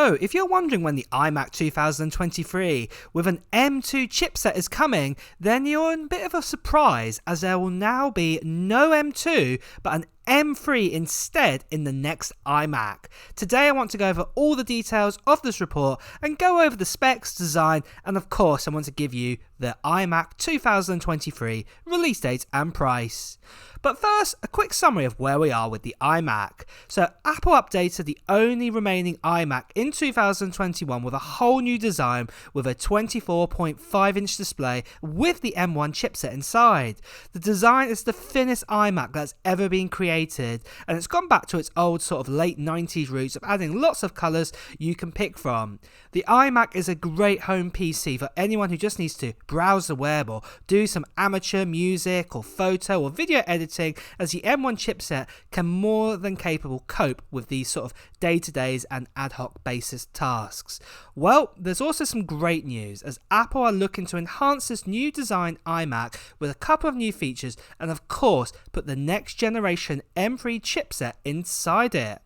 So, if you're wondering when the iMac 2023 with an M2 chipset is coming, then you're in a bit of a surprise, as there will now be no M2 but an M3 instead in the next iMac. Today I want to go over all the details of this report and go over the specs, design, and of course I want to give you the iMac 2023 release date and price. But first, a quick summary of where we are with the iMac. So Apple updated the only remaining iMac in 2021 with a whole new design with a 24.5-inch display with the M1 chipset inside. The design is the thinnest iMac that's ever been created, and it's gone back to its old sort of late 90s roots of adding lots of colours you can pick from. The iMac is a great home PC for anyone who just needs to browse the web or do some amateur music or photo or video editing, as the M1 chipset can more than capable cope with these sort of day-to-days and ad hoc basis tasks. Well, there's also some great news, as Apple are looking to enhance this new design iMac with a couple of new features and of course put the next generation M3 chipset inside it.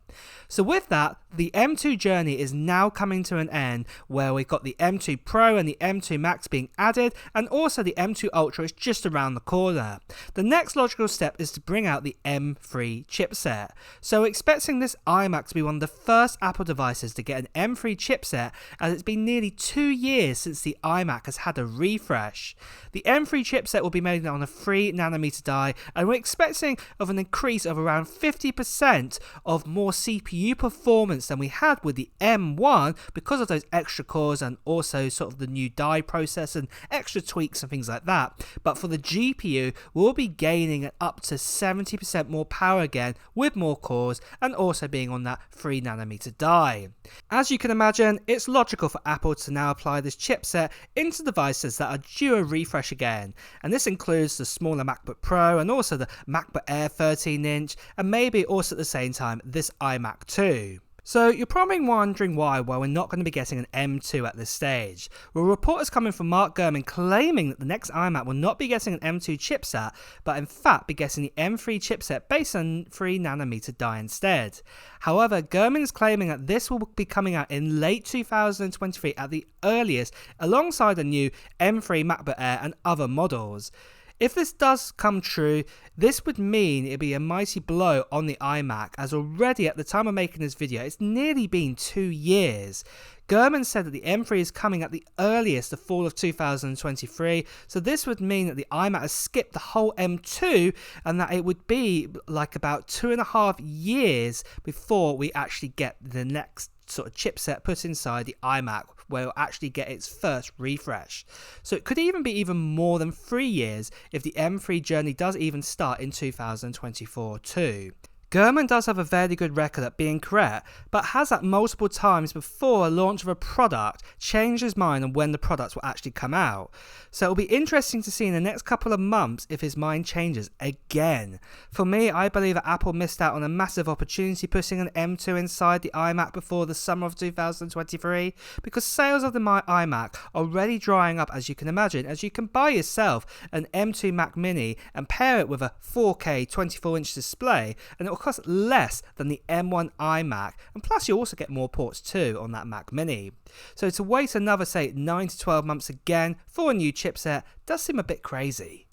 So with that, the M2 journey is now coming to an end, where we've got the M2 Pro and the M2 Max being added, and also the M2 Ultra is just around the corner. The next logical step is to bring out the M3 chipset. So we're expecting this iMac to be one of the first Apple devices to get an M3 chipset, as it's been nearly 2 years since the iMac has had a refresh. The M3 chipset will be made on a 3nm die, and we're expecting of an increase of around 50% of more CPU performance than we had with the M1 because of those extra cores and also sort of the new die process and extra tweaks and things like that. But for the GPU, we'll be gaining up to 70% more power again with more cores and also being on that 3nm die. As you can imagine, it's logical for Apple to now apply this chipset into devices that are due a refresh again, and this includes the smaller MacBook Pro and also the MacBook Air 13-inch, and maybe also at the same time this iMac 2. So you're probably wondering why we're not going to be getting an M2 at this stage. Well, reports coming from Mark Gurman claiming that the next iMac will not be getting an M2 chipset, but in fact be getting the M3 chipset based on 3nm die instead. However, Gurman is claiming that this will be coming out in late 2023 at the earliest, alongside a new M3 MacBook Air and other models. If this does come true, this would mean it'd be a mighty blow on the iMac, as already at the time of making this video, it's nearly been 2 years. Gurman said that the M3 is coming at the earliest the fall of 2023, so this would mean that the iMac has skipped the whole M2 and that it would be like about 2.5 years before we actually get the next sort of chipset put inside the iMac, where it'll actually get its first refresh. So it could even be even more than 3 years if the M3 journey does even start in 2024 too. Gurman does have a very good record at being correct, but has that multiple times before a launch of a product changed his mind on when the products will actually come out. So it'll be interesting to see in the next couple of months if his mind changes again. For me, I believe that Apple missed out on a massive opportunity putting an M2 inside the iMac before the summer of 2023, because sales of the iMac are already drying up, as you can imagine, as you can buy yourself an M2 Mac Mini and pair it with a 4K 24-inch display, and it will cost less than the M1 iMac, and plus you also get more ports too on that Mac Mini. So to wait another say 9 to 12 months again for a new chipset does seem a bit crazy.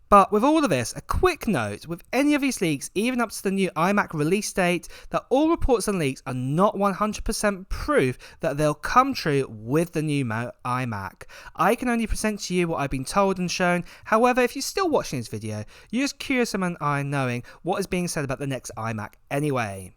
But with all of this, a quick note, with any of these leaks, even up to the new iMac release date, that all reports and leaks are not 100% proof that they'll come true with the new iMac. I can only present to you what I've been told and shown. However, if you're still watching this video, you're just curious about knowing what is being said about the next iMac anyway.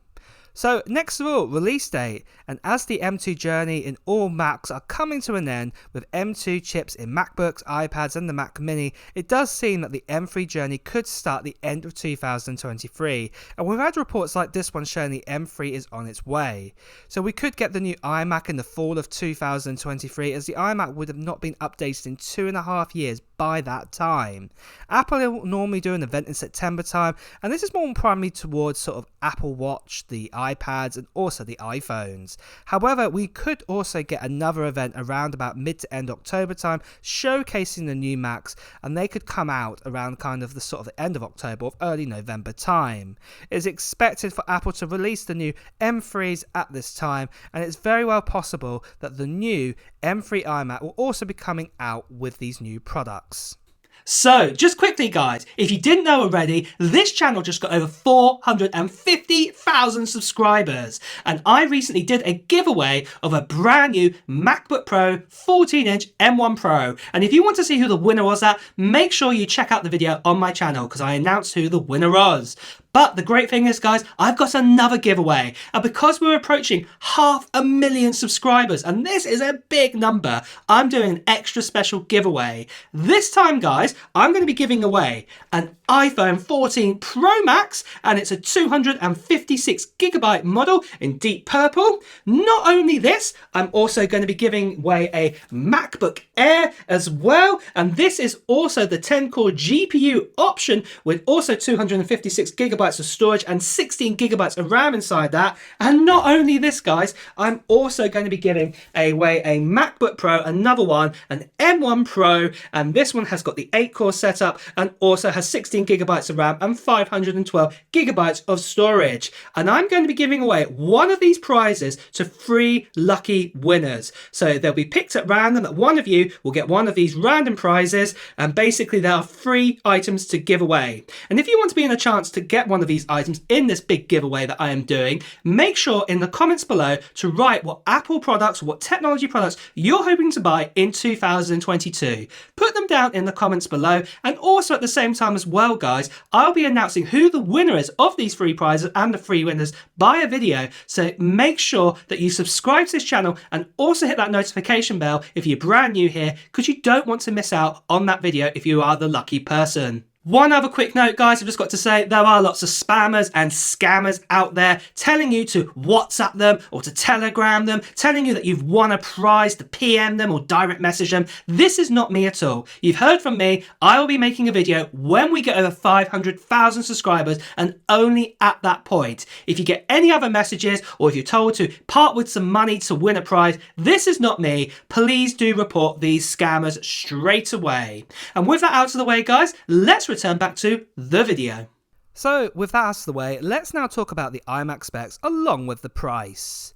So next of all, release date, and as the M2 journey in all Macs are coming to an end with M2 chips in MacBooks, iPads and the Mac Mini, it does seem that the M3 journey could start the end of 2023, and we've had reports like this one showing the M3 is on its way. So we could get the new iMac in the fall of 2023, as the iMac would have not been updated in 2.5 years by that time. Apple will normally do an event in September time, and this is more primarily towards sort of Apple Watch, the iPads, and also the iPhones. However, we could also get another event around about mid to end October time showcasing the new Macs, and they could come out around kind of the sort of the end of October or early November time. It is expected for Apple to release the new M3s at this time, and it's very well possible that the new M3 iMac will also be coming out with these new products. So, just quickly guys, if you didn't know already, this channel just got over 450,000 subscribers, and I recently did a giveaway of a brand new MacBook Pro 14-inch M1 Pro, and if you want to see who the winner was make sure you check out the video on my channel because I announced who the winner was. But the great thing is, guys, I've got another giveaway. And because we're approaching 500,000 subscribers, and this is a big number, I'm doing an extra special giveaway. This time, guys, I'm going to be giving away an iPhone 14 Pro Max, and it's a 256GB model in deep purple. Not only this, I'm also going to be giving away a MacBook Air as well. And this is also the 10-core GPU option with also 256GB of storage and 16GB of RAM inside that. And not only this, guys, I'm also going to be giving away a MacBook Pro, another one, an M1 Pro, and this one has got the 8-core setup and also has 16GB of RAM and 512GB of storage. And I'm going to be giving away one of these prizes to 3 lucky winners. So they'll be picked at random, that one of you will get one of these random prizes, and basically there are 3 items to give away. And if you want to be in a chance to get one of these items in this big giveaway that I am doing, make sure in the comments below to write what Apple products, what technology products you're hoping to buy in 2022. Put them down in the comments below, and also at the same time as well, guys, I'll be announcing who the winner is of these 3 prizes and the 3 winners by a video, so make sure that you subscribe to this channel and also hit that notification bell if you're brand new here, because you don't want to miss out on that video if you are the lucky person. One other quick note, guys, I've just got to say there are lots of spammers and scammers out there telling you to WhatsApp them or to Telegram them, telling you that you've won a prize, to PM them or direct message them. This is not me at all. You've heard from me. I will be making a video when we get over 500,000 subscribers, and only at that point. If you get any other messages or if you're told to part with some money to win a prize, this is not me. Please do report these scammers straight away. And with that out of the way, guys, let's return back to the video. So with that out of the way, let's now talk about the iMac specs along with the price.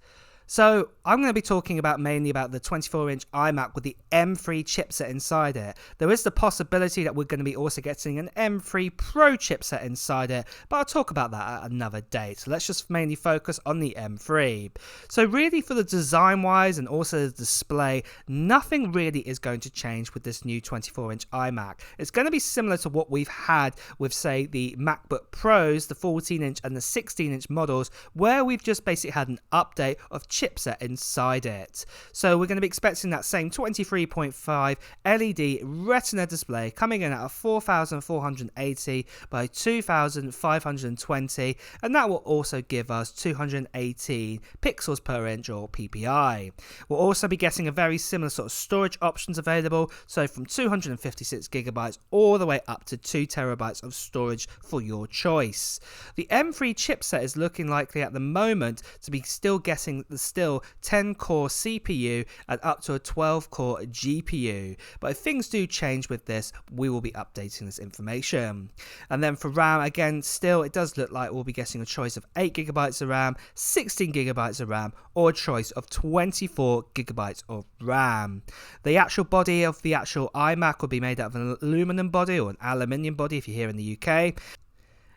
So I'm going to be talking about mainly about the 24-inch iMac with the M3 chipset inside it. There is the possibility that we're going to be also getting an M3 Pro chipset inside it, but I'll talk about that at another date. So let's just mainly focus on the M3. So really for the design wise and also the display, nothing really is going to change with this new 24-inch iMac. It's going to be similar to what we've had with, say, the MacBook Pros, the 14-inch and the 16-inch models, where we've just basically had an update of chipset inside it. So we're going to be expecting that same 23.5 LED Retina display coming in at a 4480 by 2520, and that will also give us 218 pixels per inch or PPI. We'll also be getting a very similar sort of storage options available, so from 256GB all the way up to 2TB of storage for your choice. The M3 chipset is looking likely at the moment to be still getting the 10-core CPU and up to a 12-core GPU, but if things do change with this, we will be updating this information. And then for RAM, again, still it does look like we'll be getting a choice of 8GB of RAM, 16GB of RAM, or a choice of 24GB of RAM. The actual body of the actual iMac will be made out of an aluminum body or an aluminium body if you're here in the UK.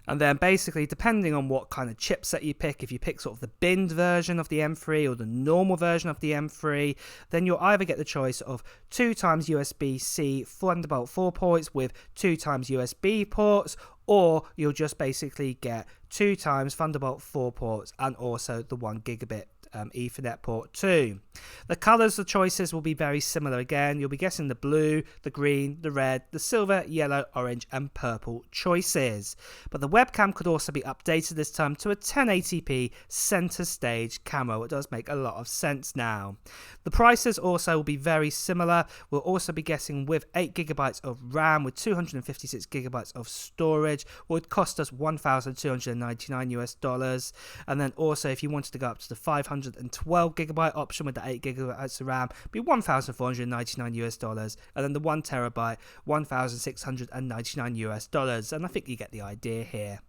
And then basically, depending on what kind of chipset you pick, if you pick sort of the binned version of the M3 or the normal version of the M3, then you'll either get the choice of 2 times USB-C Thunderbolt 4 ports with 2 times USB ports, or you'll just basically get 2 times Thunderbolt 4 ports and also the 1 gigabit Ethernet port too. The colours, the choices will be very similar again. You'll be getting the blue, the green, the red, the silver, yellow, orange and purple choices. But the webcam could also be updated this time to a 1080p centre stage camera, which does make a lot of sense now. The prices also will be very similar. We'll also be getting with 8GB of RAM with 256GB of storage, would cost us $1,299 and then also if you wanted to go up to the 512GB option with the 8GB of RAM, be $1,499 and then the 1TB $1,699 and I think you get the idea here.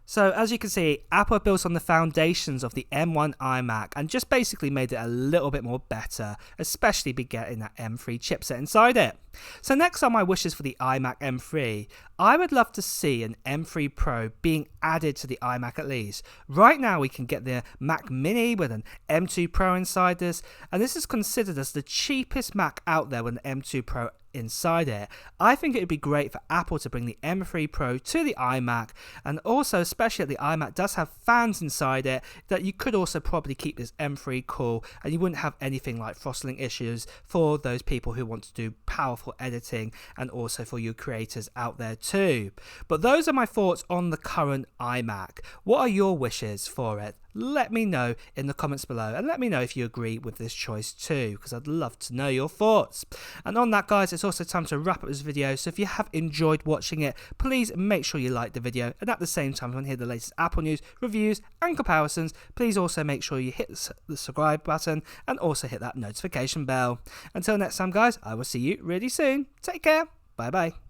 So as you can see, Apple built on the foundations of the M1 iMac and just basically made it a little bit more better, especially be getting that M3 chipset inside it. So next on my wishes for the iMac M3, I would love to see an M3 Pro being added to the iMac at least. Right now we can get the Mac Mini with an M2 Pro inside this, and this is considered as the cheapest Mac out there with an M2 Pro inside it. I think it would be great for Apple to bring the M3 Pro to the iMac, and also especially that the iMac does have fans inside it, that you could also probably keep this M3 cool and you wouldn't have anything like throttling issues for those people who want to do powerful editing and also for you creators out there too. But those are my thoughts on the current iMac. What are your wishes for it? Let me know in the comments below and let me know if you agree with this choice too, because I'd love to know your thoughts. And on that guys, it's also time to wrap up this video, so if you have enjoyed watching it, please make sure you like the video, and at the same time if you want to hear the latest Apple news, reviews and comparisons, please also make sure you hit the subscribe button and also hit that notification bell. Until next time guys, I will see you really soon. Take care. Bye bye.